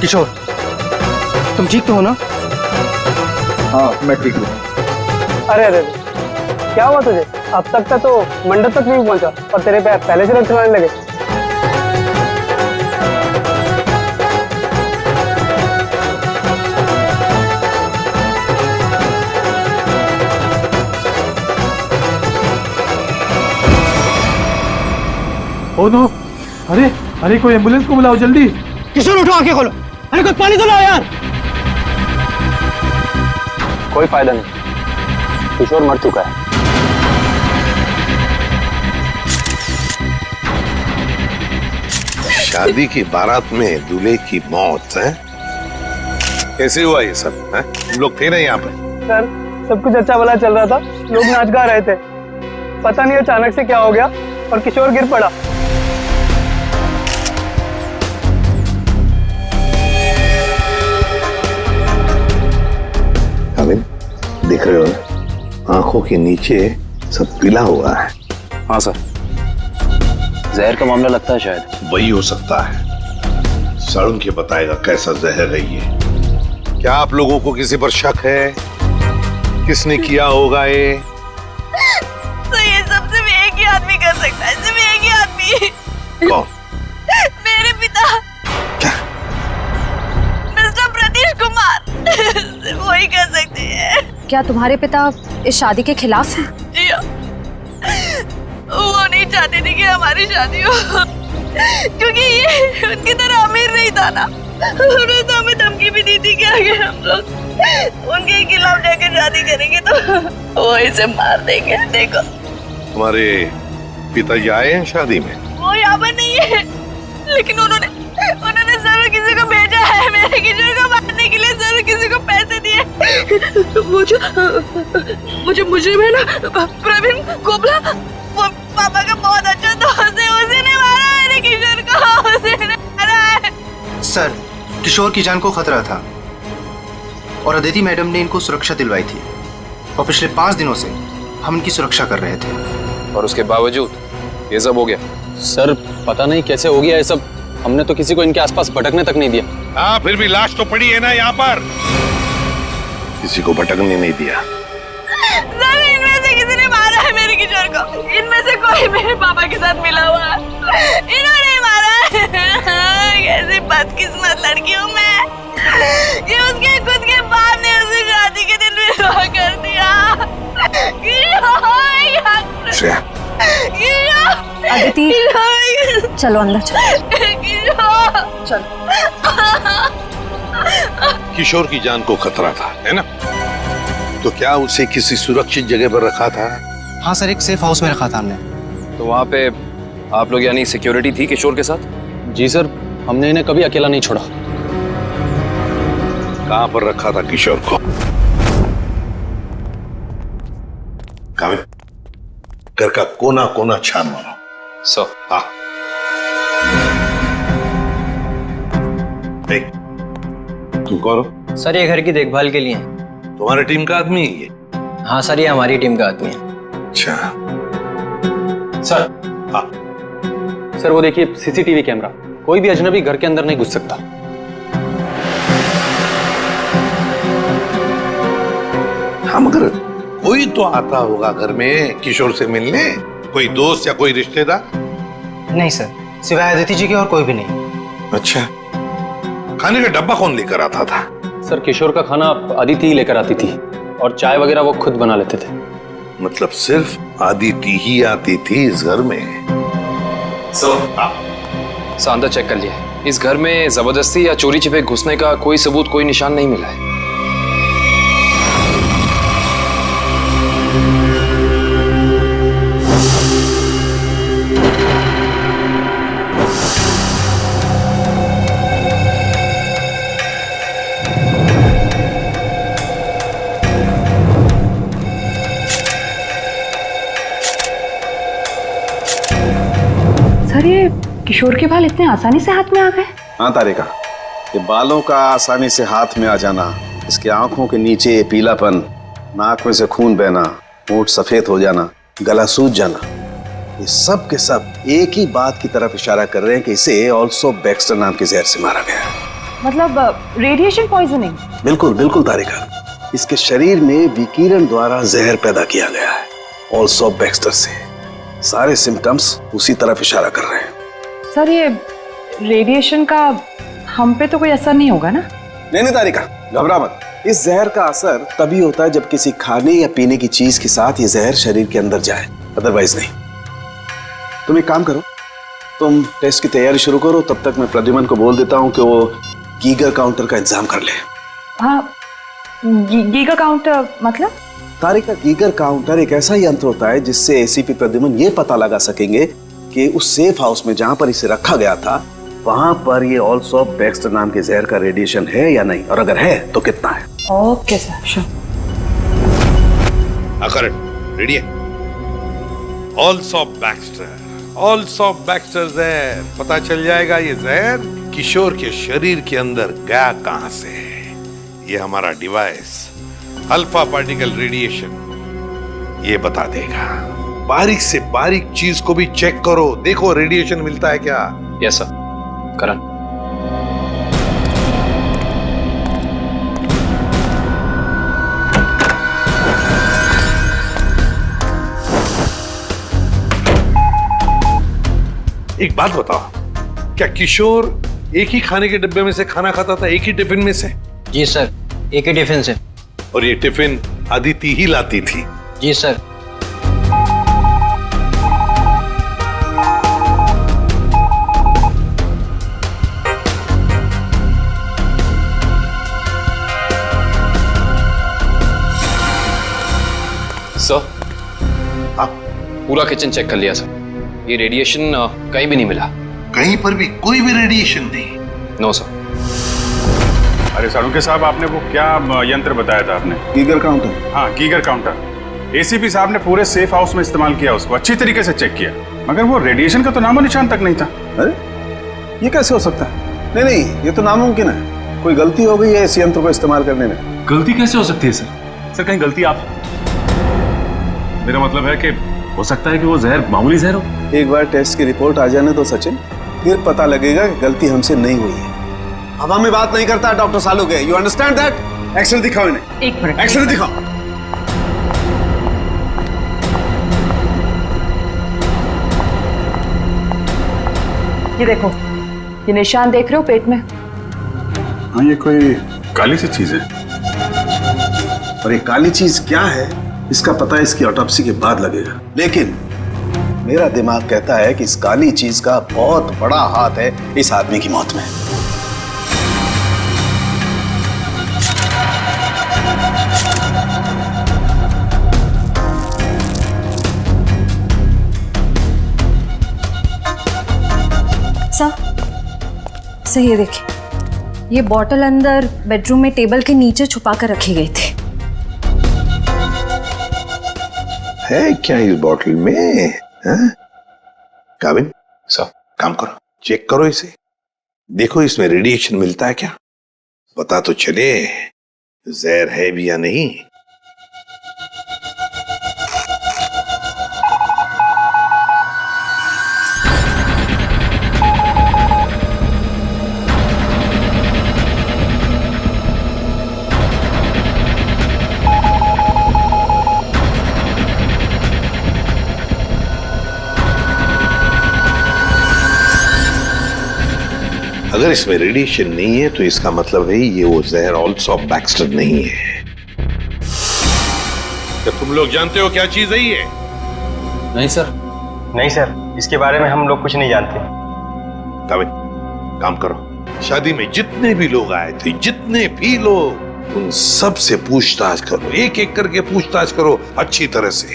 किशोर, तुम ठीक तो हो ना? हाँ मैं ठीक हूँ। अरे अरे क्या हुआ तुझे? अब तक का तो मंडप तक नहीं पहुंचा और तेरे पैर पहले से रक्त चलाने लगे। ओ नो, अरे अरे कोई एम्बुलेंस को बुलाओ जल्दी। किशोर उठो, आंखें खोलो। अरे कुछ पानी तो लाओ यार। कोई फायदा नहीं, किशोर मर चुका है। शादी की बारात में दूल्हे की मौत है? कैसे हुआ ये सब? तुम लोग थे ना यहाँ पे? सर सब कुछ अच्छा भला चल रहा था, लोग नाच गा रहे थे, पता नहीं अचानक से क्या हो गया और किशोर गिर पड़ा। देख रहे हो आंखों के नीचे सब पीला हुआ है। हाँ सर, जहर का मामला लगता है शायद। वही हो सकता है, सड़न के बताएगा कैसा जहर है ये। क्या आप लोगों को किसी पर शक है? किसने किया होगा ये? तो ये सब सिर्फ एक ही आदमी कर सकता है, सिर्फ एक ही आदमी। कौन? मेरे पिता। क्या? मिस्टर प्रतीश कुमार। सिर्फ वही कर सकते हैं। क्या तुम्हारे पिता इस शादी के खिलाफ हैं? जी हाँ। वो नहीं चाहते थे कि हमारी शादी हो, क्योंकि ये उनकी तरह अमीर नहीं था ना। उन्होंने तो हमें धमकी भी दी थी कि अगर हम लोग उनके खिलाफ जाकर शादी करेंगे तो वो इसे मार देंगे। देखो तुम्हारे पिताजी आए हैं शादी में? वो यहाँ पर नहीं है, लेकिन उन्होंने जरूर किसी को भेजा है मेरे किशोर को मारने के लिए। जरूर किसी को पैसे दिए। मुझे मुजरिम है ना प्रवीण कोबला, वो पापा का बहुत अच्छा दोस्त है, उसी ने मारा मेरे किशोर को, उसी ने मारा है। सर, किशोर की जान को खतरा था और अदिति मैडम ने इनको सुरक्षा दिलवाई थी और पिछले 5 दिनों से हम इनकी सुरक्षा कर रहे थे। और उसके बावजूद ये सब हो गया। सर पता नहीं कैसे हो गया ये सब, हमने तो किसी को इनके आसपास भटकने तक नहीं दिया। हाँ, फिर भी लाश तो पड़ी है ना यहाँ पर। किसी को भटकने नहीं दिया। सर इनमें से किसी ने मारा है मेरे किशोर को। इनमें से कोई मेरे पापा के साथ मिला हुआ है, इन्होंने मारा है। कैसी बदकिस्मत लड़की हूँ मैं कि उसके खुद के बाप ने उसे शादी के दिन विधवा कर दिया। अदिति चलो अंदर चलो। किशोर की जान को खतरा था, है ना? तो क्या उसे किसी सुरक्षित जगह पर रखा था? हाँ सर, एक सेफ हाउस में रखा था हमने। तो वहाँ पे आप लोग यानी सिक्योरिटी थी किशोर के साथ? जी सर, हमने इन्हें कभी अकेला नहीं छोड़ा। कहाँ पर रखा था किशोर को? कामिल, घर का कोना कोना छान मारो। सर। हाँ। देख, तुम कौन हो? सर ये घर की देखभाल के लिए है। तुम्हारी टीम का आदमी है ये? हाँ सर, ये हमारी टीम का आदमी है। अच्छा। सर। हाँ। सर वो देखिए सीसीटीवी कैमरा, कोई भी अजनबी घर के अंदर नहीं घुस सकता। हाँ, मगर कोई तो आता होगा घर में किशोर से मिलने, कोई दोस्त या कोई रिश्तेदार? नहीं सर, सिवाय अदिति जी के और कोई भी नहीं। अच्छा, खाने का डब्बा कौन लेकर आता था? सर किशोर का खाना अदिति ही लेकर आती थी और चाय वगैरह वो खुद बना लेते थे। मतलब सिर्फ अदिति ही आती थी इस घर में? सर अंदर चेक कर लिया, इस घर में जबरदस्ती या चोरी छिपे घुसने का कोई सबूत, कोई निशान नहीं मिला है। सर ये किशोर के बाल इतने आसानी से हाथ में आ गए? हाँ तारिका, ये बालों का आसानी से हाथ में आ जाना, इसके आंखों के नीचे पीलापन, नाक में से खून बहना, होंठ सफेद हो जाना, गला सूज जाना, ये सब के सब एक ही बात की तरफ इशारा कर रहे हैं कि इसे ऑल्सो बैक्स्टर नाम के जहर से मारा गया। मतलब रेडिएशन पॉइजनिंग? बिल्कुल बिल्कुल तारिका, इसके शरीर में विकिरण द्वारा जहर पैदा किया गया है, ऑल्सो बैक्स्टर से। सारे सिम्टम्स उसी तरफ इशारा कर रहे हैं। सर ये रेडिएशन का हम पे तो कोई असर नहीं होगा ना? नहीं तारिका, घबरा मत। इस जहर का असर तभी होता है जब किसी खाने या पीने की चीज के साथ ये जहर शरीर के अंदर जाए, अदरवाइज नहीं। तुम एक काम करो, तुम टेस्ट की तैयारी शुरू करो, तब तक मैं प्रद्युमन को बोल देता हूँ कि वो गीगर काउंटर का इंतजाम कर ले। हाँ, गीगर काउंटर मतलब? तारिका, गीगर काउंटर एक ऐसा यंत्र होता है जिससे एसीपी प्रद्युमन ये पता लगा सकेंगे कि उस सेफ हाउस में जहां पर इसे रखा गया था वहां पर ये ऑल्सो बैक्स्टर नाम के जहर का रेडिएशन है या नहीं, और अगर है तो कितना है। Okay sir, sure. अकर रेडी है? ऑल्सो बैक्स्टर जहर, पता चल जाएगा ये जहर किशोर के शरीर के अंदर गया कहां से है। ये हमारा डिवाइस अल्फा पार्टिकल रेडिएशन ये बता देगा। बारीक से बारीक चीज को भी चेक करो, देखो रेडिएशन मिलता है क्या। Yes sir. करण, एक बात बताओ, क्या किशोर एक ही खाने के डिब्बे में से खाना खाता था, एक ही टिफिन में से? जी सर, एक ही टिफिन से। और ये टिफिन अदिति ही लाती थी? जी सर। सर, आप पूरा किचन चेक कर लिया सर, ये रेडिएशन कहीं भी नहीं मिला। कहीं पर भी कोई भी रेडिएशन नहीं? No sir. अरे साळुंखे साहब, आपने वो क्या यंत्र बताया था आपने? Geiger counter. हाँ, गीगर काउंटर। एसीपी साहब ने पूरे सेफ हाउस में इस्तेमाल किया, उसको अच्छी तरीके से चेक किया, मगर वो रेडिएशन का तो नामो निशान तक नहीं था। अरे ये कैसे हो सकता है? नहीं, ये तो नामुमकिन है। कोई गलती हो गई है इस यंत्र को इस्तेमाल करने में। गलती कैसे हो सकती है सर? सर कहीं गलती आप, मेरा मतलब है कि हो सकता है कि वो जहर मामूली जहर हो। एक बार टेस्ट की रिपोर्ट आ जाने तो सचिन, फिर पता लगेगा कि गलती हमसे नहीं हुई है। हवा में बात नहीं करता doctor Salunkhe, you understand that? Action दिखाओ इन्हें। एक मिनट, एक्शन दिखाओ। ये देखो, ये निशान देख रहे हो पेट में? हाँ, ये कोई काली सी चीज है। और ये काली चीज क्या है इसका पता इसकी ऑटोप्सी के बाद लगेगा, लेकिन मेरा दिमाग कहता है कि इस काली चीज का बहुत बड़ा हाथ है इस आदमी की मौत में। सर ये देखिए, ये बॉटल अंदर बेडरूम में टेबल के नीचे छुपा कर रखे गए थे। है क्या इस बॉटल में? काबिन सर, काम करो, चेक करो इसे, देखो इसमें रेडिएशन मिलता है क्या, पता तो चले जहर है भी या नहीं। अगर इसमें रेडिएशन नहीं है तो इसका मतलब है ये वो जहर ऑल्सो बैक्स्टर नहीं है। क्या तुम लोग जानते हो क्या चीज है ये? नहीं सर। नहीं सर, इसके बारे में हम लोग कुछ नहीं जानते। काबिन, काम करो, शादी में जितने भी लोग आए थे, जितने भी लोग, उन सब से पूछताछ करो, एक एक करके पूछताछ करो अच्छी तरह से,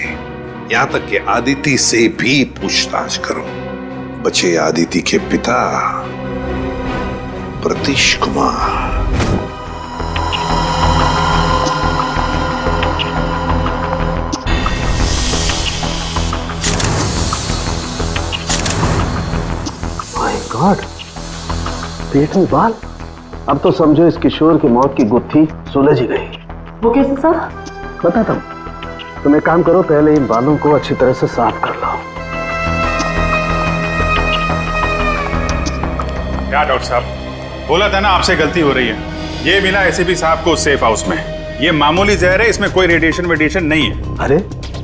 यहां तक कि आदिति से भी पूछताछ करो। बचे आदिति के पिता प्रतीश कुमार। माय गॉड, पेट में बाल। अब तो समझो इस किशोर की मौत की गुत्थी सुलझ ही गई। वो कैसे सर? बताता हूं। तुम एक काम करो, पहले इन बालों को अच्छी तरह से साफ कर लो। क्या डॉक्टर साहब, बोला था ना आपसे गलती हो रही है। ये मिला एसीपी साहब को सेफ हाउस में। ये मामूली जहर है, इसमें कोई रेडिएशन वेडिएशन नहीं है। अरे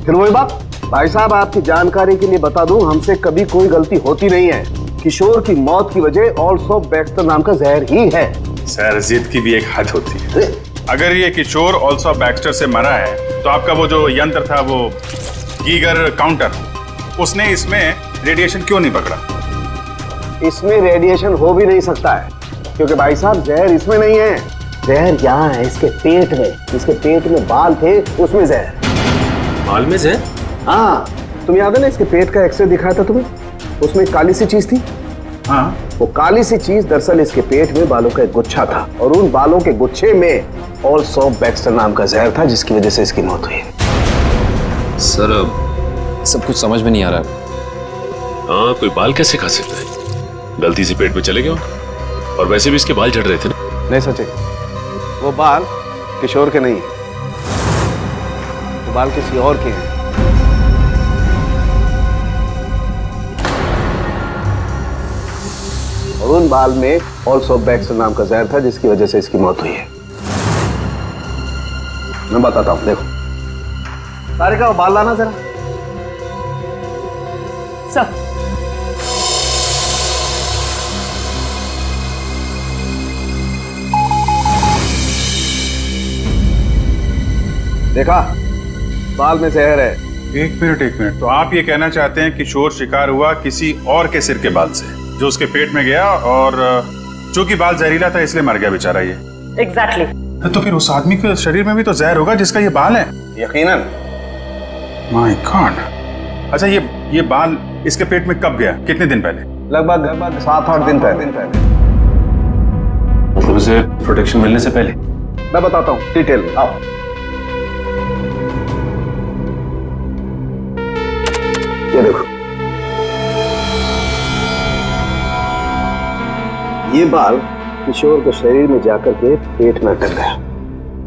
फिर वही बात। भाई साहब, आपकी जानकारी के लिए बता दूं, हमसे कभी कोई गलती होती नहीं है। किशोर की मौत की वजह ऑल्सो बैक्स्टर नाम का जहर ही है। सर, जिद की भी एक हद होती है। अगर ये किशोर ऑल्सो बैक्स्टर से मरा है तो आपका वो जो यंत्र था, वो गीगर काउंटर, उसने इसमें रेडिएशन क्यों नहीं पकड़ा? इसमें रेडिएशन हो भी नहीं सकता है, क्योंकि भाई साहब जहर इसमें नहीं है। जहर यहाँ है, इसके पेट में। इसके पेट में बाल थे, उसमें जहर। बाल में जहर? हाँ, तुम याद है ना, इसके पेट का एक्सरे दिखाया था तुम्हें, उसमें एक काली सी चीज थी। हाँ, वो काली सी चीज दरअसल इसके पेट में बालों का एक गुच्छा था, और उन बालों के गुच्छे में ऑल्सो बैक्स्टर नाम का जहर था, जिसकी वजह से इसकी मौत हुई। सर, सब कुछ समझ में नहीं आ रहा। हाँ, कोई बाल कैसे खा सकता है? गलती से पेट में चले गए, और वैसे भी इसके बाल झड़ रहे थे ना। नहीं सचे, वो बाल किशोर के नहीं है, वो बाल किसी और के हैं। और उन बाल में ऑल्सो बैक्स्टर नाम का जहर था, जिसकी वजह से इसकी मौत हुई है। मैं बताता हूं, देखो। सारिका, वो बाल लाना जरा। सब देखा, बाल में जहर है। एक मिनट। तो आप ये कहना चाहते हैं कि किशोर शिकार हुआ किसी और के सिर के बाल से, जो उसके पेट में गया, और चूंकि बाल जहरीला था इसलिए मर गया बेचारा ये। एग्जैक्टली। तो फिर उस आदमी के शरीर में भी तो जहर होगा जिसका ये बाल है। यकीनन। My God. अच्छा, ये बाल इसके पेट में कब गया? कितने दिन पहले? लगभग 7-8 दिन पहले। मतलब उसे प्रोटेक्शन मिलने से पहले? मैं बताता हूँ डिटेल में, आओ। ये देखो, ये बाल किशोर के शरीर में जाकर के पेट में अटक गया,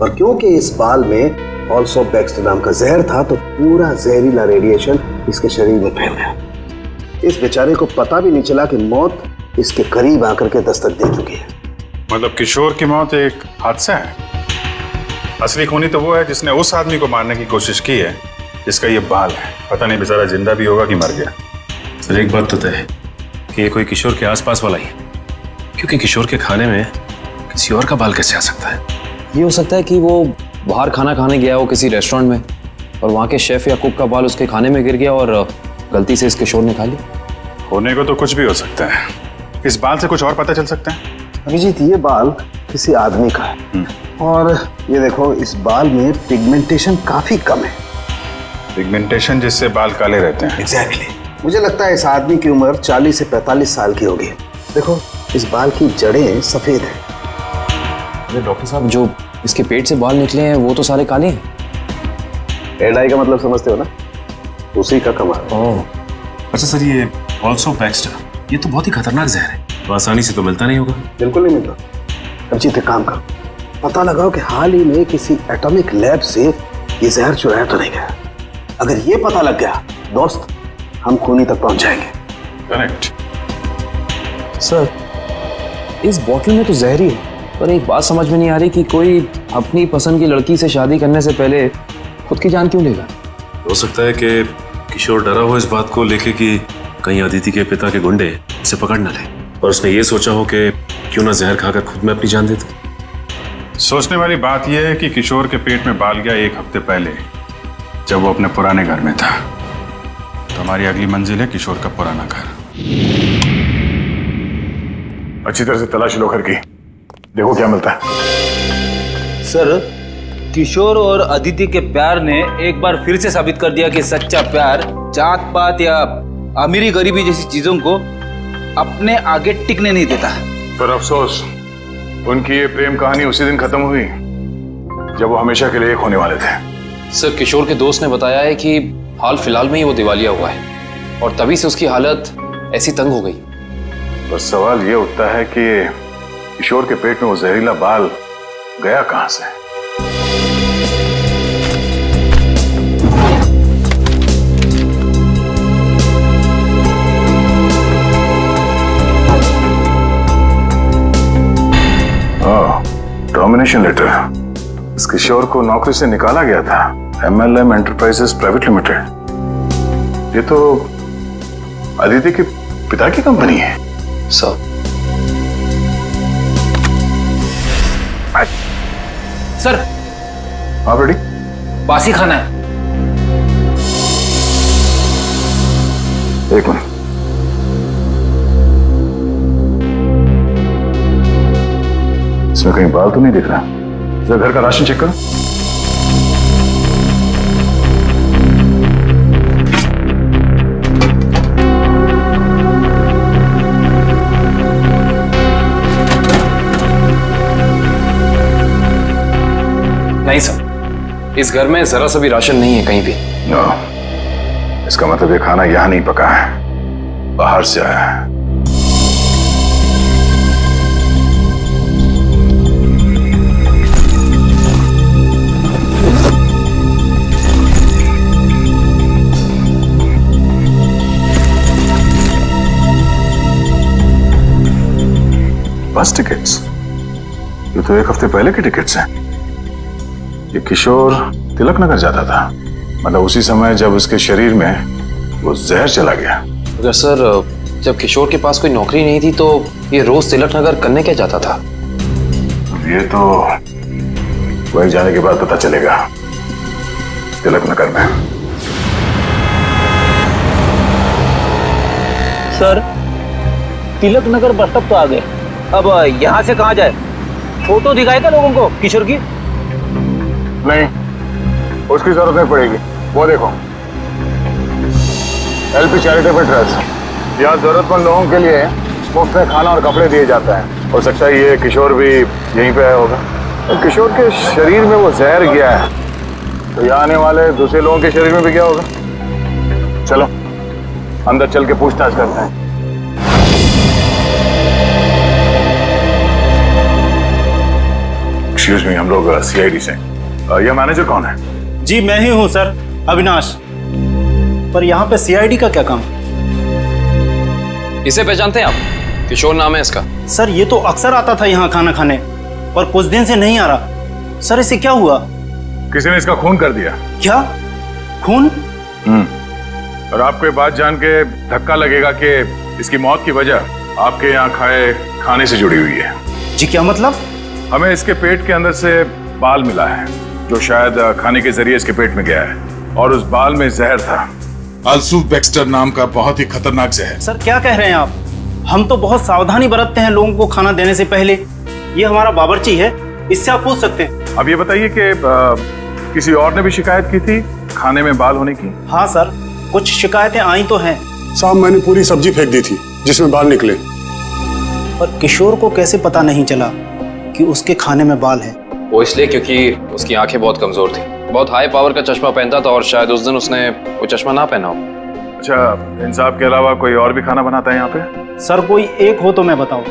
और क्योंकि इस बाल में ऑल्सो बैक्स्टर नाम का जहर था, तो पूरा जहरीला रेडिएशन इसके शरीर में फैल गया। इस बेचारे को पता भी नहीं चला कि मौत इसके करीब आकर के दस्तक दे चुकी है। मतलब किशोर की मौत एक हादसा है? असली खूनी तो वो है जिसने उस आदमी को मारने की कोशिश की है जिसका ये बाल है। पता नहीं बेचारा जिंदा भी होगा कि मर गया। सर, एक बात तो तय है कि ये कोई किशोर के आसपास वाला ही है, क्योंकि किशोर के खाने में किसी और का बाल कैसे आ सकता है? ये हो सकता है कि वो बाहर खाना खाने गया हो किसी रेस्टोरेंट में, और वहाँ के शेफ या कुक का बाल उसके खाने में गिर गया और गलती से इस किशोर ने खा लिया। होने को तो कुछ भी हो सकता है। इस बाल से कुछ और पता चल सकता है? अभिजीत, ये बाल किसी आदमी का है, और ये देखो, इस बाल में पिगमेंटेशन काफी कम है। पिगमेंटेशन जिससे बाल काले रहते हैं? एग्जैक्टली। मुझे लगता है इस आदमी की उम्र 40 से 45 साल की होगी। देखो, इस बाल की जड़ें सफेद हैं। अरे डॉक्टर साहब, जो इसके पेट से बाल निकले हैं वो तो सारे काले हैं। हेयर डाई का मतलब समझते हो ना, उसी का कमाल। अच्छा सर, ये ऑल्सो बैक्स्टर, ये तो बहुत ही खतरनाक जहर है, तो आसानी से तो मिलता नहीं होगा। बिल्कुल नहीं मिलता। अभिजीत, एक काम करो, पता लगाओ कि हाल ही में किसी एटॉमिक लैब से ये जहर चुराया तो नहीं गया। अगर ये पता लग गया दोस्त, हम खूनी तक पहुंच जाएंगे। करेक्ट। सर, इस बॉटल में तो जहर ही है, पर एक बात समझ में नहीं आ रही कि कोई अपनी पसंद की लड़की से शादी करने से पहले खुद की जान क्यों लेगा? हो सकता है कि किशोर डरा हो इस बात को लेके कि कहीं अदिति के पिता के गुंडे इसे पकड़ न ले, और उसने ये सोचा हो कि क्यों ना जहर खाकर खुद में अपनी जान दे दे। सोचने वाली बात यह है कि किशोर के पेट में बाल गया 1 हफ्ते पहले, जब वो अपने पुराने घर में था। तो हमारी अगली मंजिल है किशोर का पुराना घर। अच्छी तरह से तलाश लो घर की, देखो क्या मिलता है। सर, किशोर और अदिति के प्यार ने एक बार फिर से साबित कर दिया कि सच्चा प्यार जात पात या अमीरी गरीबी जैसी चीजों को अपने आगे टिकने नहीं देता। पर अफसोस, उनकी ये प्रेम कहानी उसी दिन खत्म हुई जब वो हमेशा के लिए एक होने वाले थे। सर, किशोर के दोस्त ने बताया है कि हाल फिलहाल में ही वो दिवालिया हुआ है, और तभी से उसकी हालत ऐसी तंग हो गई। पर सवाल ये उठता है कि किशोर के पेट में वो जहरीला बाल गया कहां से? Termination letter. इस किशोर को नौकरी से निकाला गया था MLM एंटरप्राइजेस प्राइवेट लिमिटेड। ये तो अदिति के पिता की कंपनी है। सर सर आप रेडी? बासी खाना है। एक मिनट। इसमें कहीं बाल तो नहीं दिख रहा। जरा घर का राशन चेक करो। नहीं सर, इस घर में जरा सा भी राशन नहीं है कहीं भी। इसका मतलब ये खाना यहां नहीं पका है, बाहर से आया है। बस टिकट्स? ये तो एक हफ्ते पहले के टिकट्स हैं। ये किशोर तिलक नगर जाता था, मतलब उसी समय जब उसके शरीर में वो जहर चला गया। अगर सर जब किशोर के पास कोई नौकरी नहीं थी तो ये रोज तिलक नगर करने क्या जाता था? ये तो वही जाने के बाद पता चलेगा। तिलक नगर में। Sir Tilak Nagar bus stop तो आ गए, अब यहाँ से कहाँ जाए? फोटो दिखाएगा लोगों को किशोर की? नहीं, उसकी जरूरत नहीं पड़ेगी। वो देखो, LP चैरिटेबल ट्रस्ट, यहाँ जरूरतमंद लोगों के लिए मुफ्त में खाना और कपड़े दिए जाता है। हो सकता है ये किशोर भी यहीं पे आया होगा। तो किशोर के शरीर में वो जहर गया है, तो यहाँ आने वाले दूसरे लोगों के शरीर में भी गया होगा। चलो अंदर चल के पूछताछ करते हैं। एक्सक्यूज मी, हम लोग CID से। यह मैनेजर कौन है? जी मैं ही हूँ सर, अविनाश। पर यहाँ पे CID का क्या काम? इसे पहचानते हैं आप? किशोर नाम है इसका। सर ये तो अक्सर आता था यहाँ खाना खाने, पर कुछ दिन से नहीं आ रहा। सर इसे क्या हुआ? किसी ने इसका खून कर दिया। क्या खून? और आपको ये बात जान के धक्का लगेगा कि इसकी मौत की वजह आपके यहाँ खाए खाने से जुड़ी हुई है। जी क्या मतलब? हमें इसके पेट के अंदर से बाल मिला है, जो शायद खाने के जरिए इसके पेट में गया है, और उस बाल में जहर था। अल्सूफ बैक्स्टर नाम का बहुत ही खतरनाक जहर। सर क्या कह रहे हैं आप? हम तो बहुत सावधानी बरतते हैं लोगों को खाना देने से पहले। ये हमारा बावर्ची है, इससे आप पूछ सकते हैं। अब ये बताइए कि किसी और ने भी शिकायत की थी खाने में बाल होने की? हाँ सर, कुछ शिकायतें आई तो हैं। साहब मैंने पूरी सब्जी फेंक दी थी जिसमें बाल निकले। पर किशोर को कैसे पता नहीं चला कि उसके खाने में बाल है? वो इसलिए क्योंकि उसकी आंखें बहुत कमजोर थी, बहुत हाई पावर का चश्मा पहनता था, और शायद उस दिन उसने वो चश्मा ना पहना हो। अच्छा, इन साहब के अलावा कोई और भी खाना बनाता है यहाँ पे? सर कोई एक हो तो मैं बताऊं।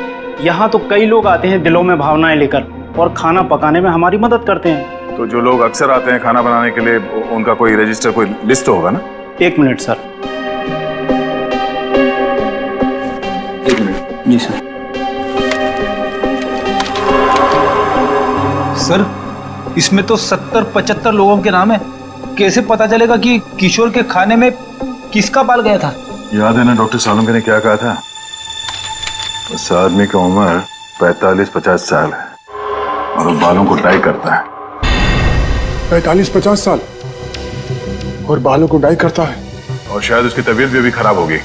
यहाँ तो कई लोग आते हैं दिलों में भावनाएं लेकर, और खाना पकाने में हमारी मदद करते हैं। तो जो लोग अक्सर आते हैं खाना बनाने के लिए, उनका कोई रजिस्टर, कोई लिस्ट होगा ना? एक मिनट सर। एक मिनट। जी सर। सर इसमें तो 70-75 लोगों के नाम है। कैसे पता चलेगा कि किशोर के खाने में किसका बाल गया था? याद है ना डॉक्टर सालुंके ने क्या कहा था? उस आदमी की उम्र 45-50 साल है और वो बालों को डाई करता है। 45-50 साल और बालों को डाई करता है? और शायद उसकी तबीयत भी अभी खराब होगी,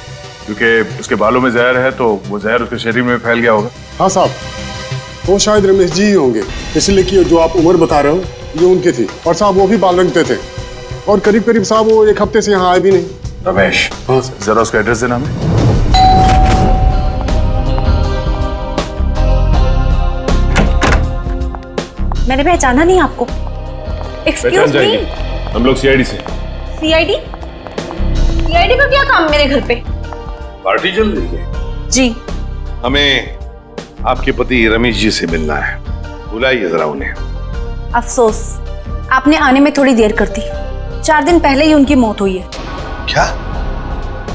क्योंकि उसके बालों में जहर है, तो वो जहर उसके शरीर में फैल गया होगा। हाँ साहब, वो शायद रमेश जी ही होंगे, इसलिए कि जो आप उम्र बता रहे हो ये उनकी थी। और साहब वो भी बाल रंगते थे, और करीब करीब साहब वो एक हफ्ते से यहाँ आए भी नहीं। रमेश? हाँ सर। जरा उसका एड्रेस देना हमें। मैंने पहचाना नहीं आपको। एक्सक्यूज मी, हम लोग CID से। CID? CID का क्या काम मेरे घर पे? पार्टी चल रही है जी। हमें आपके पति रमेश जी से मिलना है, बुलाइए जरा उन्हें। अफसोस, आपने आने में थोड़ी देर कर दी। 4 दिन पहले ही उनकी मौत हुई है। क्या?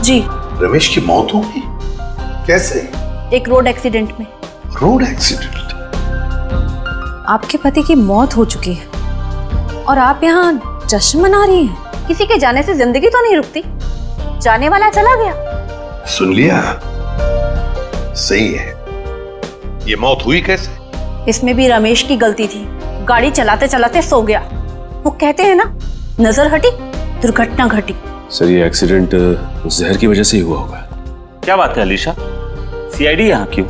जी। रमेश की मौत हो गई? कैसे? एक रोड एक्सीडेंट में। Road accident? आपके पति की मौत हो चुकी है और आप यहाँ जश्न मना रही हैं। किसी के जाने से जिंदगी तो नहीं रुकती, जाने वाला चला गया। सुन लिया? सही है। ये मौत हुई कैसे? इसमें भी रमेश की गलती थी, गाड़ी चलाते चलाते सो गया। वो कहते हैं ना, नजर हटी दुर्घटना घटी। सर ये एक्सीडेंट जहर की वजह से ही हुआ होगा। क्या बात है अलीशा, सीआईडी यहाँ क्यों?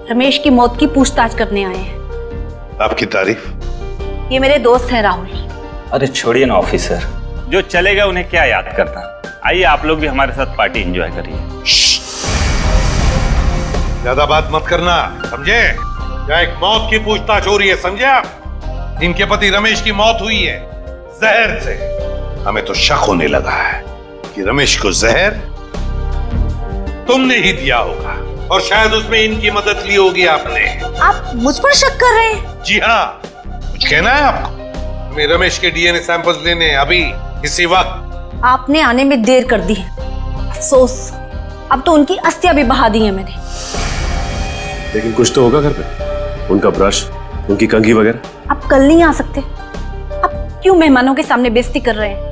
रमेश की मौत की पूछताछ करने आए हैं। आपकी तारीफ? ये मेरे दोस्त हैं राहुल। अरे छोड़िए ना ऑफिसर, जो चले गए उन्हें क्या याद करना। आइए आप लोग भी हमारे साथ पार्टी एंजॉय करिए। ज्यादा बात मत करना, समझे? यहाँ एक मौत की पूछताछ हो रही है, समझे आप? इनके पति रमेश की मौत हुई है जहर से। हमें तो शक होने लगा है कि रमेश को जहर तुमने ही दिया होगा और शायद उसमें इनकी मदद ली होगी आपने। आप मुझ पर शक कर रहे हैं? जी हाँ, कुछ कहना है आपको? हमें रमेश के डीएनए सैंपल्स लेने हैं अभी, इसी वक्त। आपने आने में देर कर दी। अफसोस, अब तो उनकी अस्थियां भी बहा दी है मैंने। लेकिन कुछ तो होगा घर पे, उनका ब्रश, उनकी कंघी वगैरह। आप कल नहीं आ सकते? आप क्यों मेहमानों के सामने बेइज्जती कर रहे हैं?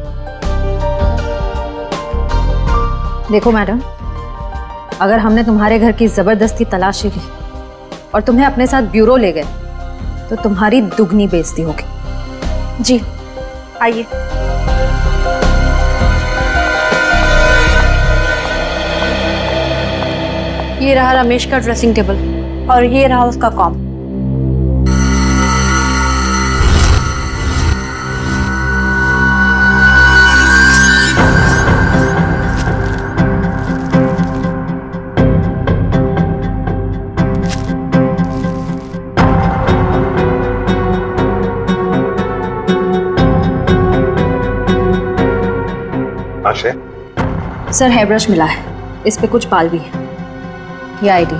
देखो मैडम, अगर हमने तुम्हारे घर की जबरदस्ती तलाशी ली और तुम्हें अपने साथ ब्यूरो ले गए तो तुम्हारी दुगनी बेइज्जती होगी। जी आइए। ये रहा रमेश का ड्रेसिंग टेबल और ये रहा उसका कॉम। आशय, सर हेयर ब्रश मिला है, इस पे कुछ बाल भी है। ये ID.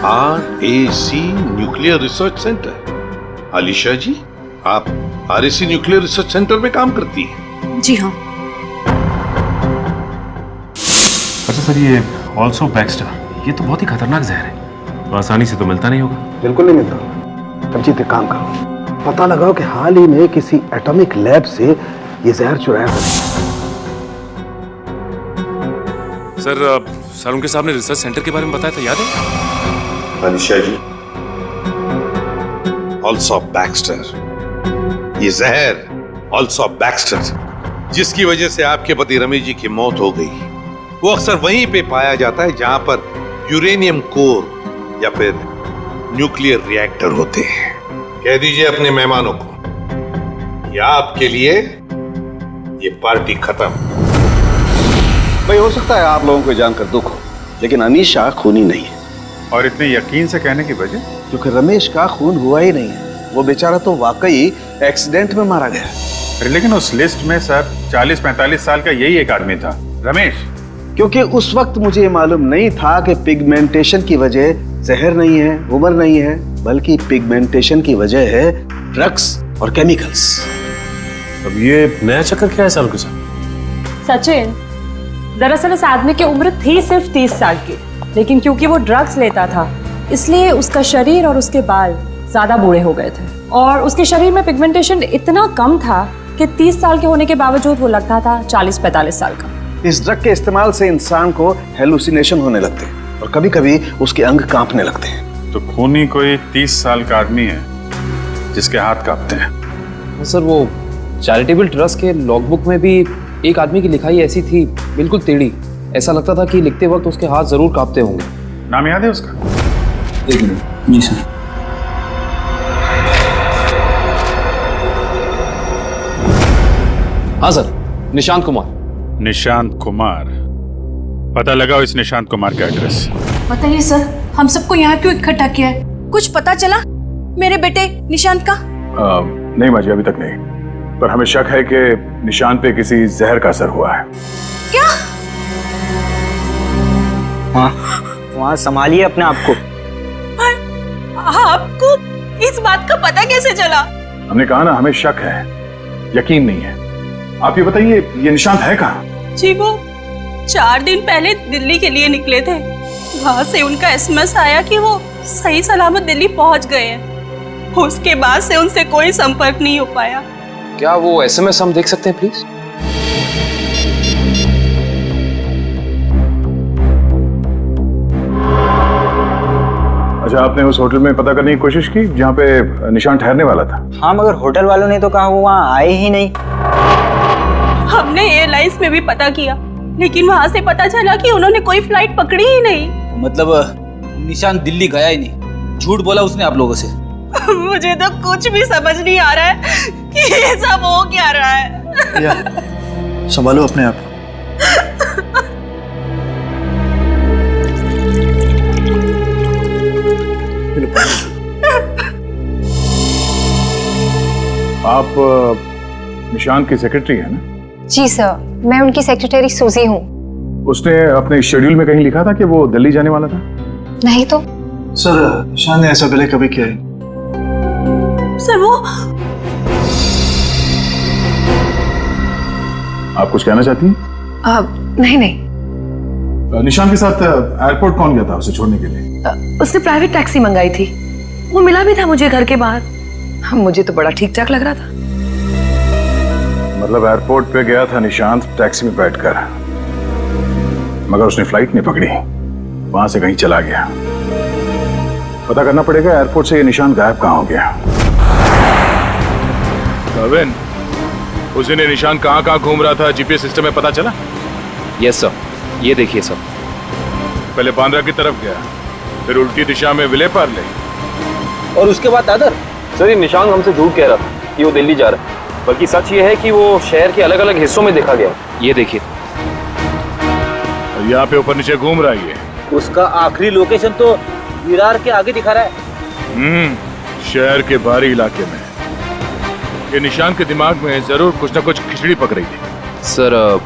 RAC nuclear research centre. Alisha ji, आप RAC न्यूक्लियर रिसर्च सेंटर में काम करती हैं? जी हाँ। अच्छा सर, ये ऑल्सो बैक्स्टर, ये तो बहुत ही खतरनाक जहर है, तो आसानी से तो मिलता नहीं होगा। बिल्कुल नहीं मिलता। अभिजीत, एक काम करो, पता लगाओ कि हाल ही में किसी एटॉमिक लैब से ये जहर चुराया था। सर उनके सामने रिसर्च सेंटर के बारे में बताया था, याद है? अलीशा जी, ऑल्सो बैक्स्टर, ये जहर ऑल्सो बैक्स्टर जिसकी वजह से आपके पति रमेश जी की मौत हो गई, वो अक्सर वहीं पे पाया जाता है जहां पर यूरेनियम कोर या फिर न्यूक्लियर रिएक्टर होते हैं। कह दीजिए अपने मेहमानों को, या आपके लिए ये पार्टी खत्म। भाई, हो सकता है आप लोगों को जानकर दुख हो, लेकिन अनीशा खूनी नहीं है। और इतने यकीन से कहने की वजह? क्योंकि रमेश का खून हुआ ही नहीं है, वो बेचारा तो वाकई एक्सीडेंट में मारा गया। अरे लेकिन उस लिस्ट में सर 40-45 साल का यही एक आदमी था, रमेश। क्योंकि उस वक्त मुझे मालूम नहीं था कि पिगमेंटेशन की वजह जहर नहीं है, उम्र नहीं है, बल्कि पिगमेंटेशन की वजह है ड्रग्स और केमिकल्स। अब ये नया चक्कर क्या है सालों के साथ? सचिन, दरअसल उस आदमी की उम्र थी सिर्फ 30 साल की, लेकिन क्योंकि वो ड्रग्स लेता था इसलिए उसका शरीर और उसके बाल ज्यादा बूढ़े हो गए थे और उसके शरीर में पिगमेंटेशन इतना कम था कि 30 साल के होने के बावजूद वो लगता था 40-45 साल का। इस ड्रग के इस्तेमाल से इंसान को हेलुसिनेशन होने लगते हैं और कभी कभी उसके अंग कांपने लगते हैं। तो खूनी कोई 30 साल का आदमी है जिसके हाथ कांपते हैं। सर, वो चैरिटेबल ट्रस्ट के लॉगबुक में भी एक आदमी की लिखाई ऐसी थी, बिल्कुल टेढ़ी। ऐसा लगता था कि लिखते वक्त उसके हाथ जरूर कांपते होंगे। नाम याद है उसका? एक मिनट। जी सर। हाँ सर, निशांत कुमार। निशांत कुमार, पता लगाओ इस निशांत कुमार का एड्रेस। बताइए सर, हम सबको यहाँ क्यों इकट्ठा किया है? कुछ पता चला मेरे बेटे निशांत का? नहीं माजी, अभी तक नहीं, पर हमें शक है कि निशांत पे किसी जहर का असर हुआ है। क्या? वहाँ संभालिए अपने आप को। आपको इस बात का पता कैसे चला? हमने कहा ना, हमें शक है, यकीन नहीं है। आप ये बताइए, ये निशांत है कहाँ? जी, वो 4 दिन पहले दिल्ली के लिए निकले थे। वहां से उनका SMS आया कि वो सही सलामत दिल्ली पहुंच गए हैं। उसके बाद से उनसे कोई संपर्क नहीं हो पाया। क्या वो SMS हम देख सकते हैं प्लीज? अच्छा, आपने उस होटल में पता करने की कोशिश की जहाँ पे निशान ठहरने वाला था? हाँ, मगर होटल वालों ने तो कहा वो वहाँ आए ही नहीं। हमने एयरलाइंस में भी पता किया, लेकिन वहाँ से पता चला कि उन्होंने कोई फ्लाइट पकड़ी ही नहीं। मतलब निशान दिल्ली गया ही नहीं, झूठ बोला उसने आप लोगों से। मुझे तो कुछ भी समझ नहीं आ रहा है कि ये सब हो क्या रहा है। संभालो अपने आप। आप निशान की सेक्रेटरी है ना? जी सर, मैं उनकी सेक्रेटरी सूजी हूँ। उसने अपने शेड्यूल में कहीं लिखा था कि वो दिल्ली जाने वाला था? नहीं तो। सर, निशान ने ऐसा पहले कभी किया है? सर वो आप कुछ कहना चाहती हैं? नहीं नहीं। निशान के साथ एयरपोर्ट कौन गया था उसे छोड़ने के लिए? उसने प्राइवेट टैक्सी मंगाई थी, वो मिला भी था मुझे घर के बाहर। मुझे तो बड़ा ठीक ठाक लग रहा था। मतलब एयरपोर्ट पे गया था निशांत टैक्सी में बैठकर, मगर उसने फ्लाइट नहीं पकड़ी, वहां से कहीं चला गया। पता करना पड़ेगा एयरपोर्ट से ये निशान गायब कहाँ हो गया। कविन, उस दिन ये निशान कहाँ घूम रहा था GPS सिस्टम में पता चला? यस सर, ये देखिए सर। पहले बांद्रा की तरफ गया, फिर उल्टी दिशा में विले पार्ले, और उसके बाद दादर। सर, ये निशान हमसे झूठ कह रहा था कि वो दिल्ली जा रहा है, बल्कि सच ये है कि वो शहर के अलग अलग हिस्सों में देखा गया। ये देखिए, यहाँ पे ऊपर नीचे घूम रहा है ये। उसका आखिरी लोकेशन तो विरार के आगे दिखा रहा है। शहर के बाहरी इलाके में। ये निशान के दिमाग में जरूर कुछ ना कुछ खिचड़ी पक रही थी। सर,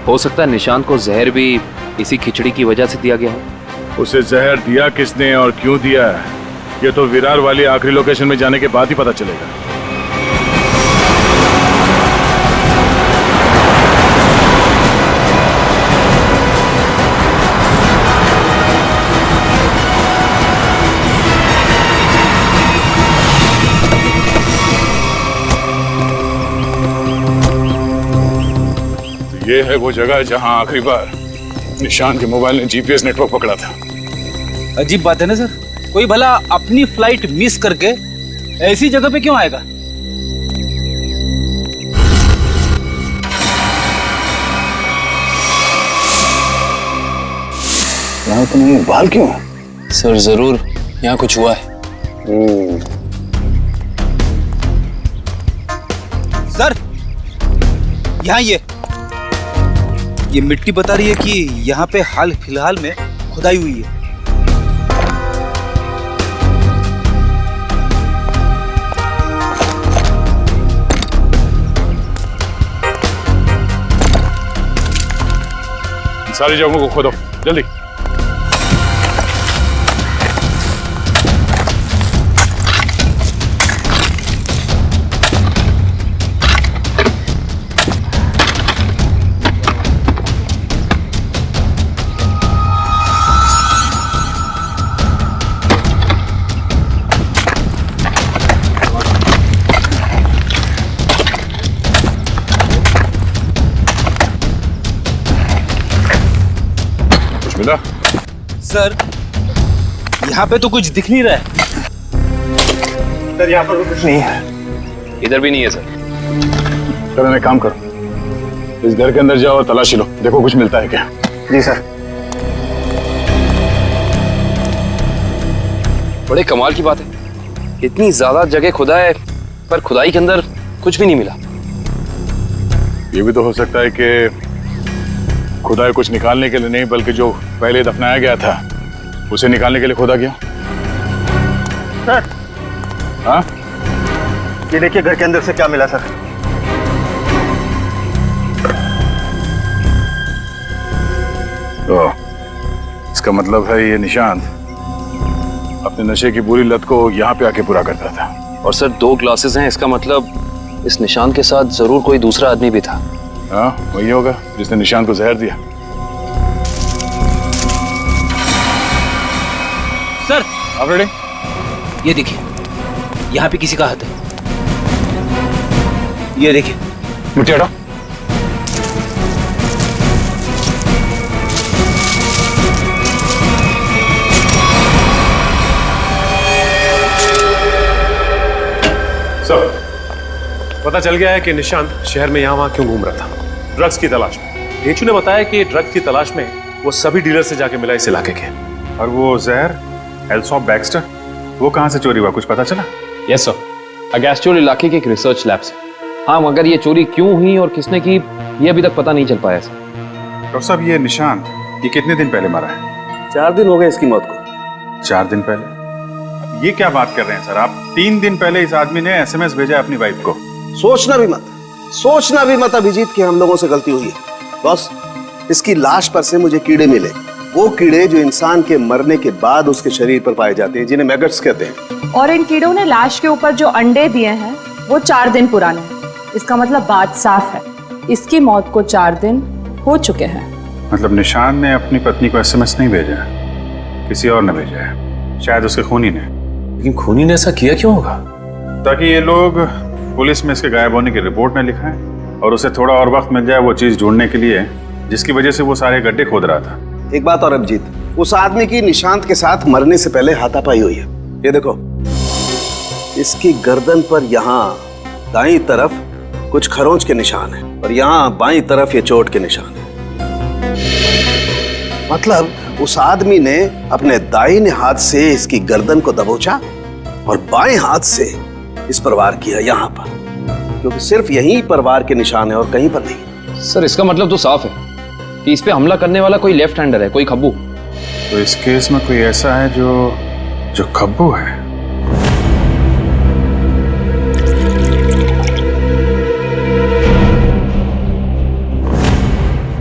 हो सकता है निशान को जहर भी इसी खिचड़ी की वजह से दिया गया हो। उसे जहर दिया किसने और क्यों दिया, ये तो विरार वाली आखिरी लोकेशन में जाने के बाद ही पता चलेगा। ये है वो जगह जहां आखिरी बार निशान के मोबाइल ने GPS नेटवर्क पकड़ा था। अजीब बात है ना सर, कोई भला अपनी फ्लाइट मिस करके ऐसी जगह पे क्यों आएगा? यहाँ तुम्हें बाल क्यों? सर, जरूर यहाँ कुछ हुआ है। सर, यहाँ ये मिट्टी बता रही है कि यहाँ पे हाल फिलहाल में खुदाई हुई है। सारी जगहों को खोदो जल्दी। मिला? सर, यहाँ पे तो कुछ दिख नहीं रहा है। सर, यहाँ पर कुछ नहीं है। इधर भी नहीं है सर। चलो, एक काम करो, इस घर के अंदर जाओ और तलाशी लो, देखो कुछ मिलता है क्या। जी सर। बड़े कमाल की बात है, इतनी ज्यादा जगह खुदा है पर खुदाई के अंदर कुछ भी नहीं मिला। ये भी तो हो सकता है कि खुदाई कुछ निकालने के लिए नहीं, बल्कि जो पहले दफनाया गया था उसे निकालने के लिए खोदा गया। सर, हाँ, ये देखिए घर के अंदर से क्या मिला सर। तो इसका मतलब है ये निशांत अपने नशे की बुरी लत को यहाँ पे आके पूरा करता था। और सर, 2 ग्लासेस हैं, इसका मतलब इस निशान के साथ जरूर कोई दूसरा आदमी भी था। हाँ, वही होगा जिसने निशान को जहर दिया। सर, आप रेडी? ये देखिए, यहाँ पे किसी का हाथ है। ये देखिए। मुझे हटाओ। सर, पता चल गया है कि निशांत शहर में यहाँ वहाँ क्यों घूम रहा था। ड्रग्स की तलाश में। डेचू ने बताया कि ड्रग्स की तलाश में वो सभी डीलर से जाके मिला इस इलाके के। और वो जहर एल्सॉप बैक्स्टर, वो कहाँ से चोरी हुआ, कुछ पता चला? यस सर, अगेस्टोल इलाके के एक रिसर्च लैब से। हाँ, मगर ये चोरी क्यों हुई और किसने की, ये अभी तक पता नहीं चल पाया सर। डॉक्टर साहब, ये निशांत, ये कितने दिन पहले मरा है? 4 दिन हो गए इसकी मौत को। 4 दिन पहले? ये क्या बात कर रहे हैं सर आप? 3 दिन पहले इस आदमी ने SMS भेजा अपनी वाइफ को। सोचना भी मत अभिजीत कि हम लोगों से गलती हुई है। बस इसकी लाश पर से मुझे कीड़े मिले, वो कीड़े जो इंसान के मरने के बाद उसके शरीर पर पाए जाते हैं, जिन्हें मैगट्स कहते हैं। और इन कीड़ों ने लाश के ऊपर जो अंडे दिए हैं वो 4 दिन पुराने हैं। इसका मतलब बात साफ है, इसकी मौत को 4 दिन हो चुके हैं। मतलब निशांत ने अपनी पत्नी को SMS नहीं भेजा, किसी और ने भेजा है, शायद उसके खूनी ने। लेकिन खूनी ने ऐसा किया क्यों होगा? ताकि ये लोग पुलिस में इसके गायब होने की रिपोर्ट में लिखा है और उसे थोड़ा और वक्त मिल जाए वो चीज ढूंढने के लिए जिसकी वजह से वो सारे गड्ढे खोद रहा था। एक बात और अभिजीत, उस आदमी की निशांत के साथ मरने से पहले हाथापाई हुई है। ये देखो, इसकी गर्दन पर यहाँ दाईं तरफ कुछ खरोंच के निशान है और यहाँ बाईं तरफ ये चोट के निशान है। मतलब उस आदमी ने अपने दाहिने हाथ से इसकी गर्दन को दबोचा और बाएं हाथ से इस पर वार किया यहाँ पर, क्योंकि सिर्फ यहीं पर वार के निशान है और कहीं पर नहीं। सर, इसका मतलब तो साफ है कि इस पे हमला करने वाला कोई लेफ्ट हैंडर है, कोई खब्बू। तो इस केस में कोई ऐसा है जो खब्बू है।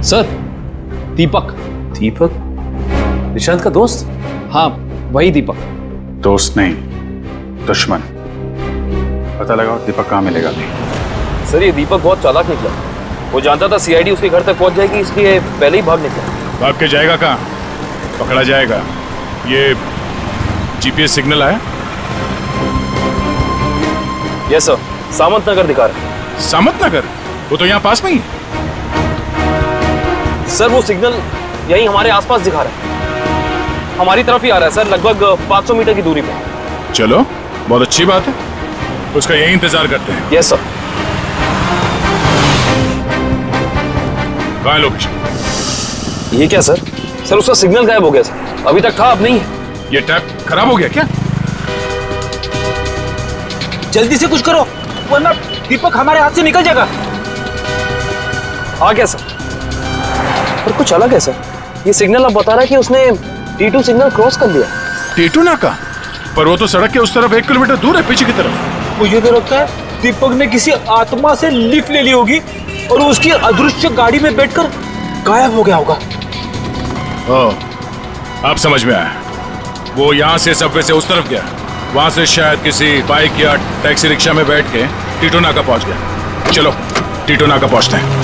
सर, दीपक। दीपक? निशांत का दोस्त? हाँ, वही दीपक। दोस्त नहीं, दुश्मन। पता लगाओ दीपक कहाँ मिलेगा अभी। सर, ये दीपक बहुत चालाक निकला। वो जानता था CID उसके घर तक पहुंच जाएगी, इसलिए पहले ही भाग निकला। भाग के जाएगा कहाँ? पकड़ा जाएगा। ये GPS सिग्नल आया? यस सर, सामंत नगर दिखा रहा है। सामंत नगर? वो तो यहाँ पास में ही है। सर, वो सिग्नल यही हमारे आसपास दिखा रहा है, हमारी तरफ ही आ रहा है सर, लगभग 500 मीटर की दूरी पर। चलो, बहुत अच्छी बात है, उसका यही इंतजार करते हैं। Yes sir. कहाँ है लोकेशन? ये क्या सर? सर, उसका सिग्नल गायब हो गया सर, अभी तक था, अब नहीं है। ये टैप खराब हो गया क्या? जल्दी से कुछ करो वरना दीपक हमारे हाथ से निकल जाएगा। आ गया सर, पर कुछ अलग है सर। ये सिग्नल अब बता रहा है कि उसने T2 सिग्नल क्रॉस कर लिया। T2 नाका? पर वो तो सड़क के उस तरफ 1 किलोमीटर दूर है, पीछे की तरफ। मुझे तो लगता है दीपक ने किसी आत्मा से लिफ्ट ले ली होगी और उसकी अदृश्य गाड़ी में बैठकर गायब हो गया होगा। ओह, अब समझ में आया। वो यहाँ से सबवे से उस तरफ गया, वहां से शायद किसी बाइक या टैक्सी रिक्शा में बैठ के T2 नाका पहुंच गया। चलो T2 नाका पहुंचते हैं।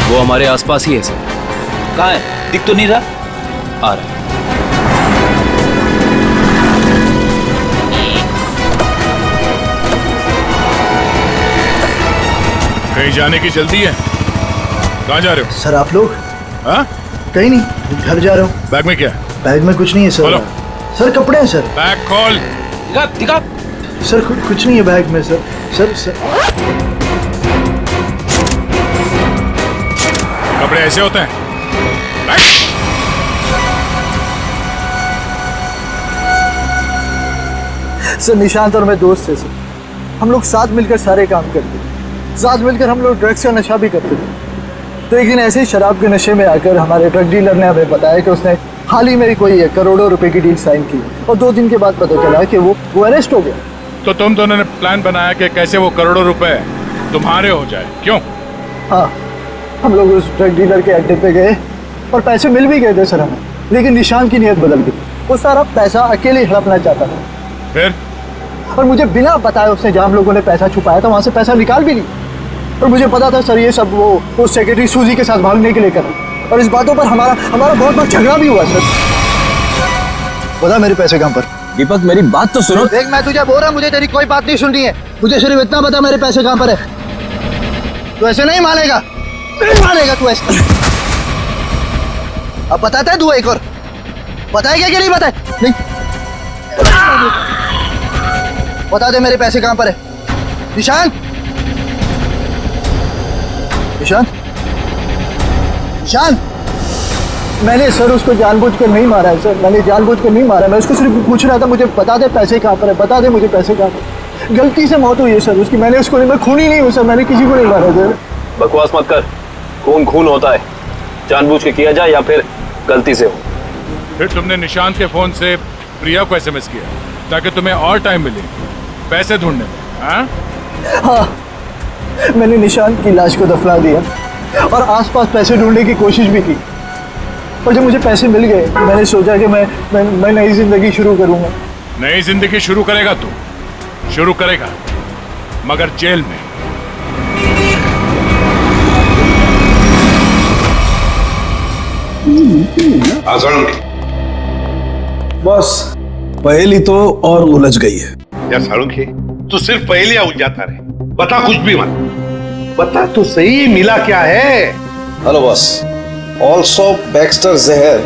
वो हमारे आसपास ही है सर। कहाँ है? दिख तो नहीं रहा। आ रहा है। कहीं जाने की जल्दी है? कहाँ जा रहे हो? सर आप लोग? हाँ? कहीं नहीं, घर जा रहा हूँ। बैग में क्या? बैग में कुछ नहीं है सर। खोलो। सर कपड़े हैं सर। बैग खोल। दिखा दिखा। सर कुछ नहीं है बैग में सर। सर कपड़े ऐसे होते हैं? सर निशांत और मैं दोस्त थे सर, हम लोग साथ मिलकर सारे काम करते थे, साथ मिलकर हम लोग ड्रग्स का नशा भी करते थे। तो एक दिन ऐसे ही शराब के नशे में आकर हमारे ड्रग डीलर ने हमें बताया कि उसने हाल ही में कोई करोड़ों रुपए की डील साइन की और 2 दिन के बाद पता चला कि वो अरेस्ट हो गया। तो तुम दोनों ने प्लान बनाया कि कैसे वो करोड़ों रुपए तुम्हारे हो जाए, क्यों? हाँ, हम लोग उस ड्रग डीलर के अड्डे पे गए और पैसे मिल भी गए थे सर हमें, लेकिन निशांत की नीयत बदल गई। वो सारा पैसा अकेले ही हड़पना चाहता था। फिर? और मुझे बिना बताए उसने जहाँ हम लोगों ने पैसा छुपाया था वहाँ से पैसा निकाल भी ली। और मुझे पता था सर ये सब वो सेक्रेटरी सूजी के साथ भागने के लिए कर रहा। और इस बातों पर हमारा हमारा बहुत बार झगड़ा भी हुआ सर। बता मेरे पैसे कहाँ पर? दीपक मेरी बात तो सुनो। देख मैं तुझे बोल रहा हूँ, मुझे तेरी कोई बात नहीं सुननी है, मुझे सिर्फ इतना बता मेरे पैसे कहाँ पर है। तू ऐसे नहीं मानेगा, नहीं मानेगा तू ऐसे। अब बताता है तू एक और, बताएगा कि नहीं बताए? नहीं बता दे मेरे पैसे कहाँ पर है। निशांत, निशांत, निशांत। मैंने सर उसको जानबूझकर नहीं मारा है सर, मैंने जानबूझकर नहीं मारा। मैं उसको सिर्फ पूछ रहा था मुझे बता दे पैसे कहाँ पर है, बता दे मुझे पैसे कहाँ पर। गलती से मौत हुई है सर उसकी, मैंने उसको नहीं, मैं खूनी नहीं हूँ सर, मैंने किसी को नहीं मारा सर। बकवास मत कर, खून खून होता है, जानबूझ के किया जाए या फिर गलती से हो। फिर तुमने निशांत के फोन से प्रिया को एसएमएस किया ताकि तुम्हें और टाइम मिले पैसे ढूंढने में? हाँ, मैंने निशांत की लाश को दफना दिया और आसपास पैसे ढूंढने की कोशिश भी की, और जब मुझे पैसे मिल गए मैंने सोचा कि मैं नई जिंदगी शुरू करूंगा। नई जिंदगी शुरू करेगा तू, शुरू करेगा, मगर जेल में। बस पहेली तो और उलझ गई है। या सालुंखे, तू सिर्फ पहेलियां उलझाता रहे, बता कुछ भी मत, बता तो सही मिला क्या है। हेलो बॉस, ऑल्सो बैक्स्टर जहर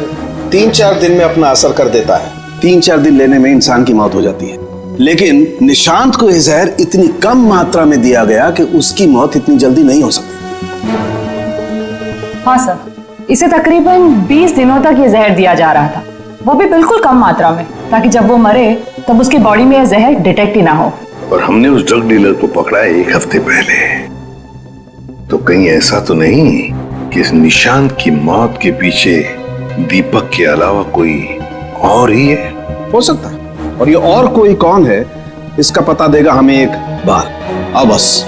3-4 दिन में अपना असर कर देता है। 3-4 दिन लेने में इंसान की मौत हो जाती है, लेकिन निशांत को यह जहर इतनी कम मात्रा में दिया गया कि उसकी मौत इतनी जल्दी नहीं हो सकती। हाँ सर, इसे तकरीबन 20 दिनों तक ये जहर दिया जा रहा था, वो भी बिल्कुल कम मात्रा में, ताकि जब वो मरे तब उसकी बॉडी में यह जहर डिटेक्ट ही ना हो। और हमने उस ड्रग डीलर को पकड़ा 1 हफ्ते पहले, तो कहीं ऐसा तो नहीं कि इस निशांत की मौत के पीछे दीपक के अलावा कोई और ही है? हो सकता है, और ये और कोई कौन है इसका पता देगा हमें एक बार। आओ बस।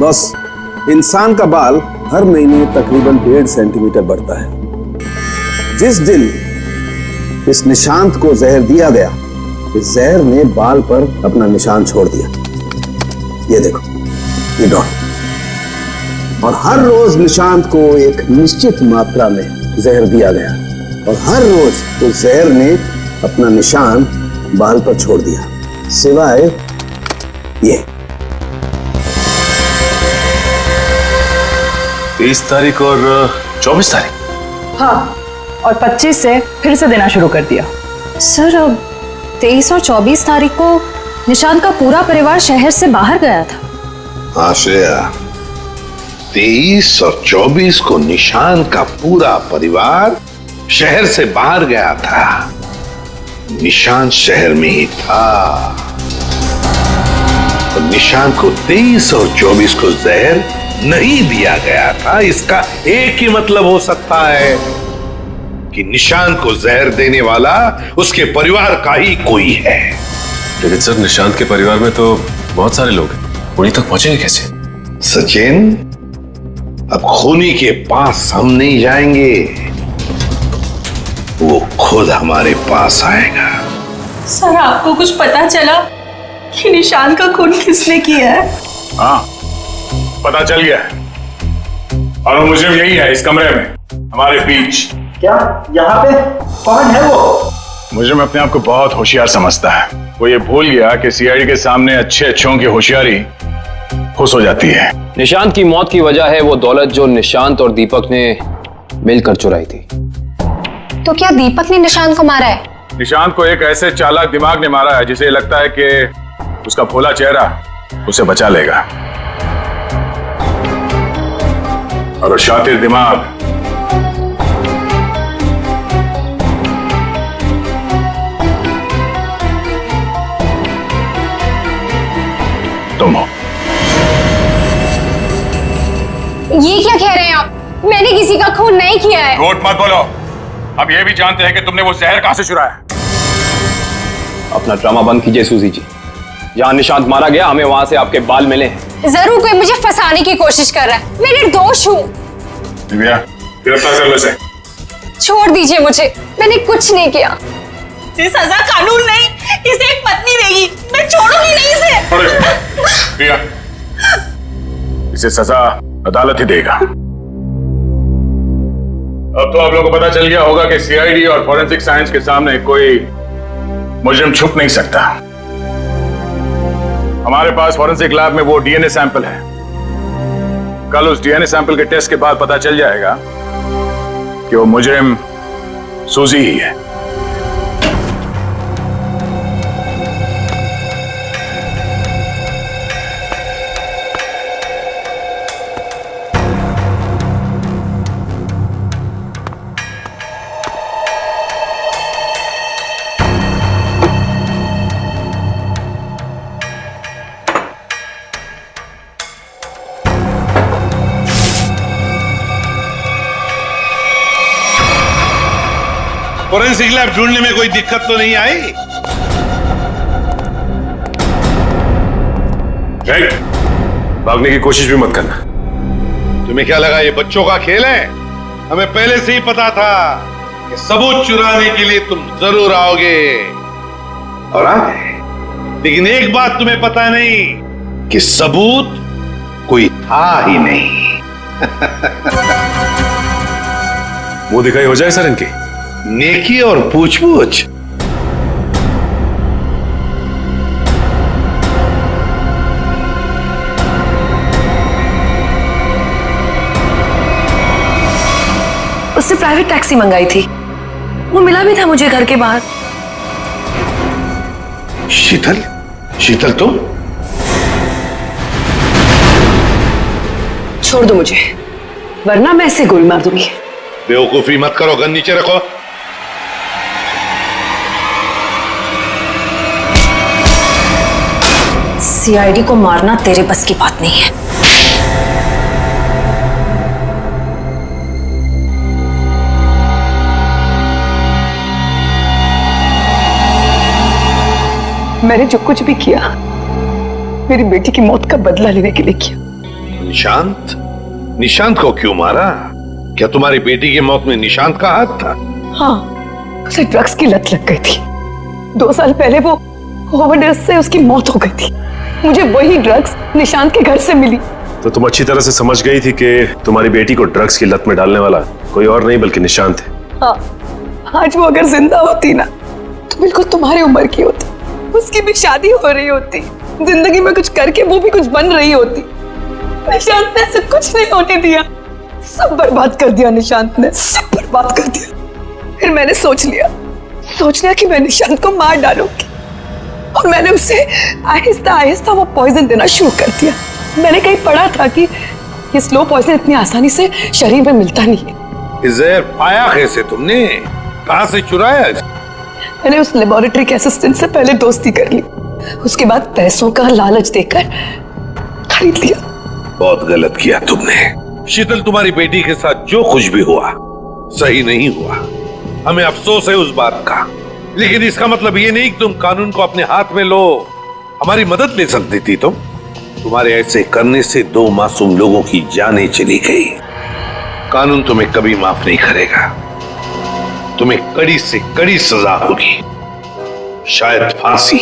बस इंसान का बाल हर महीने तकरीबन 1.5 सेंटीमीटर बढ़ता है। जिस दिन इस निशांत को जहर दिया गया, इस जहर ने बाल पर अपना निशान छोड़ दिया। ये देखो, ये डॉट। और हर रोज निशांत को एक निश्चित मात्रा में जहर दिया गया, और हर रोज उस जहर ने अपना निशान बाल पर छोड़ दिया, सिवाय ये। 23 तारीख और 24 तारीख। हाँ, और 25 से फिर से देना शुरू कर दिया। सर, अब 23 और 24 तारीख को निशांत का पूरा परिवार शहर से बाहर गया था। हाँ श्रेया, 23 और 24 को निशांत का पूरा परिवार शहर से बाहर गया था। निशांत शहर में ही था, और निशांत को 23 और 24 को जहर नहीं दिया गया था। इसका एक ही मतलब हो सकता है कि निशांत को जहर देने वाला उसके परिवार का ही कोई है। लेकिन सर, निशांत के परिवार में तो बहुत सारे लोग हैं, उन्हीं तक पहुंचेंगे कैसे? सचिन, अब खूनी के पास हम नहीं जाएंगे, वो खुद हमारे पास आएगा। सर, आपको कुछ पता चला कि निशांत का खून किसने किया है? हाँ, पता चल गया, और वो मुझे यही है, इस कमरे में हमारे बीच। क्या यहाँ पे कौन है वो? मुझे में अपने आप को बहुत होशियार समझता है। वो ये भूल गया कि सीआईडी के सामने अच्छे अच्छों की होशियारी फुस हो जाती है। निशांत की मौत की वजह है वो दौलत जो निशांत और दीपक ने मिलकर चुराई थी। तो क्या दीपक ने निशांत को मारा है? निशांत को एक ऐसे चालाक दिमाग ने मारा है जिसे लगता है कि उसका भोला चेहरा उसे बचा लेगा, और वो शातिर दिमाग तुम हो। ये क्या कह रहे हैं आप? मैंने किसी का खून नहीं किया है। झूठ मत बोलो, अब ये भी जानते हैं कि तुमने वो जहर कहां से चुराया। अपना ड्रामा बंद कीजिए सूजी जी। जहां निशांत मारा गया, हमें वहां से आपके बाल मिले हैं। जरूर कोई मुझे फंसाने की कोशिश कर रहा है। मैं निर्दोष हूँ। दिव्या, गिरफ्तार कर लो इसे। छोड़ दीजिए मुझे, मैंने कुछ नहीं किया। इसे सजा कानून नहीं, इसे एक पत्नी देगी। मैं छोड़ूंगी नहीं इसे। दिव्या, इसे सजा अदालत ही देगा। अब तो आप लोगों को पता चल गया होगा कि सीआईडी और फॉरेंसिक साइंस के सामने कोई मुजरिम छुप नहीं सकता। हमारे पास फॉरेंसिक लैब में वो डीएनए सैंपल है। कल उस डीएनए सैंपल के टेस्ट के बाद पता चल जाएगा कि वो मुजरिम सूजी ही है। फोरेंसिक लैब ढूंढने में कोई दिक्कत तो नहीं आई? भागने की कोशिश भी मत करना। तुम्हें क्या लगा ये बच्चों का खेल है? हमें पहले से ही पता था कि सबूत चुराने के लिए तुम जरूर आओगे, और आ गए। लेकिन एक बात तुम्हें पता नहीं कि सबूत कोई था ही नहीं। मुंह दिखाई हो जाए सर इनकी। नेकी और पूछ-पूछ। उसने प्राइवेट टैक्सी मंगाई थी, वो मिला भी था मुझे घर के बाहर। शीतल? शीतल तुम? छोड़ दो मुझे, वरना मैं इसे गोली मार दूंगी। बेवकूफी मत करो, गन नीचे रखो। सीआईडी को मारना तेरे बस की बात नहीं है। मैंने जो कुछ भी किया मेरी बेटी की मौत का बदला लेने के लिए किया। निशांत? निशांत को क्यों मारा? क्या तुम्हारी बेटी की मौत में निशांत का हाथ था? हाँ, उसे ड्रग्स की लत लग गई थी। 2 साल पहले वो ओवरडोज से उसकी मौत हो गई थी। मुझे वही ड्रग्स निशांत के घर से मिली। तो तुम अच्छी तरह से समझ गई थी कि तुम्हारी बेटी को ड्रग्स की लत में डालने वाला कोई और नहीं बल्कि निशांत है। हाँ, आज वो अगर जिंदा होती ना तो बिल्कुल तुम्हारी उम्र की होती। उसकी भी शादी हो रही होती, जिंदगी में कुछ करके वो भी कुछ बन रही होती। निशांत ने ऐसा कुछ नहीं होने दिया, सब बर्बाद कर दिया निशांत ने, सब बर्बाद कर दिया। फिर मैंने सोच लिया कि मैं निशांत को मार डालूंगी, और मैंने उसे आहिस्ता आहिस्ता वो पॉइजन देना शुरू कर दिया। मैंने कहीं पढ़ा था कि ये स्लो पॉइजन इतनी आसानी से शरीर में मिलता नहीं है। जहर पाया कैसे तुमने? कहां से चुराया? मैंने उस लेबोरेटरी के असिस्टेंट से पहले दोस्ती कर ली, उसके बाद पैसों का लालच देकर खरीद लिया। बहुत गलत किया तुमने। शीतल, तुम्हारी बेटी के साथ जो कुछ भी हुआ सही नहीं हुआ। हमें अफसोस है उस बात का, लेकिन इसका मतलब ये नहीं कि तुम कानून को अपने हाथ में लो। हमारी मदद ले सकती थी तुम। तुम्हारे ऐसे करने से 2 मासूम लोगों की जानें चली गई। कानून तुम्हें कभी माफ नहीं करेगा। तुम्हें कड़ी से कड़ी सजा होगी, शायद फांसी।